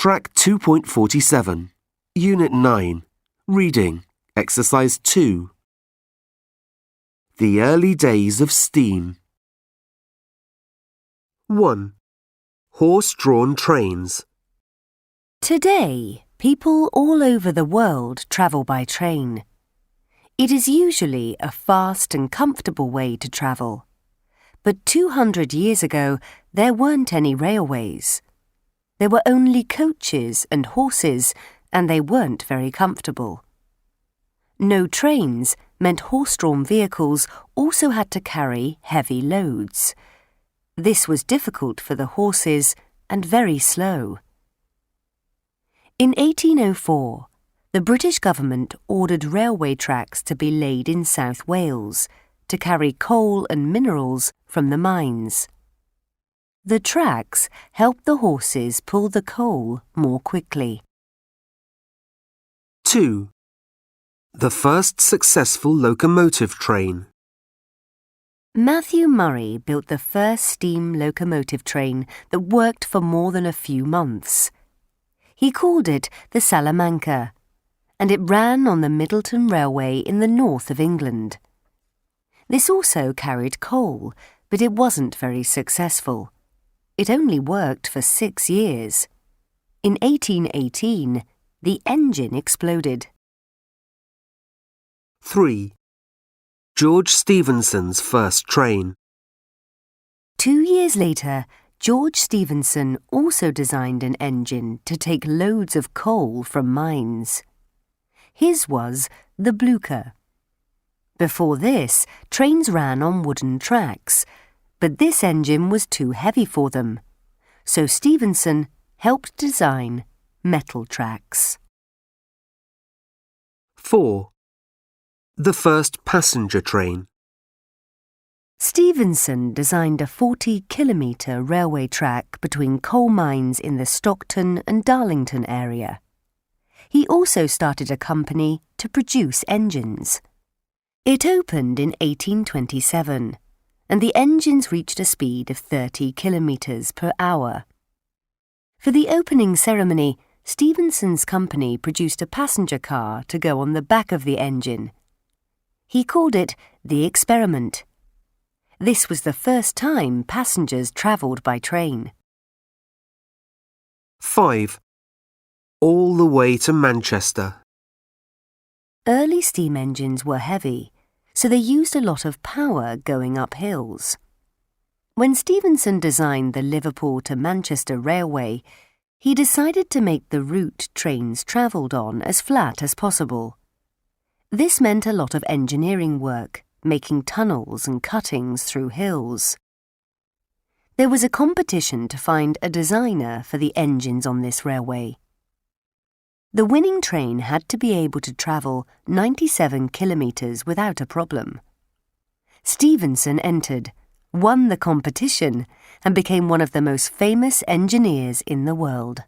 Track 2.47, Unit 9, Reading, Exercise 2. The early days of steam. 1. Horse-drawn trains. Today, people all over the world travel by train. It is usually a fast and comfortable way to travel. But 200 years ago, there weren't any railways. There were only coaches and horses, and they weren't very comfortable. No trains meant horse-drawn vehicles also had to carry heavy loads. This was difficult for the horses and very slow. In 1804, the British government ordered railway tracks to be laid in South Wales to carry coal and minerals from the mines. The tracks helped the horses pull the coal more quickly. 2. The first successful locomotive train. Matthew Murray built the first steam locomotive train that worked for more than a few months. He called it the Salamanca, and it ran on the Middleton Railway in the north of England. This also carried coal, but it wasn't very successful. It only worked for 6 years. In 1818, the engine exploded. 3. George Stephenson's first train. 2 years later, George Stephenson also designed an engine to take loads of coal from mines. His was the Blucher. Before this, trains ran on wooden tracks, but this engine was too heavy for them, so Stephenson helped design metal tracks. 4. The first passenger train. Stephenson designed a 40-kilometre railway track between coal mines in the Stockton and Darlington area. He also started a company to produce engines. It opened in 1827, and the engines reached a speed of 30 kilometres per hour. For the opening ceremony, Stephenson's company produced a passenger car to go on the back of the engine. He called it the Experiment. This was the first time passengers travelled by train. 5. All the way to Manchester. Early steam engines were heavy, so they used a lot of power going up hills. When Stephenson designed the Liverpool to Manchester Railway, he decided to make the route trains travelled on as flat as possible. This meant a lot of engineering work, making tunnels and cuttings through hills. There was a competition to find a designer for the engines on this railway. The winning train had to be able to travel 97 kilometres without a problem. Stephenson entered, won the competition, and became one of the most famous engineers in the world.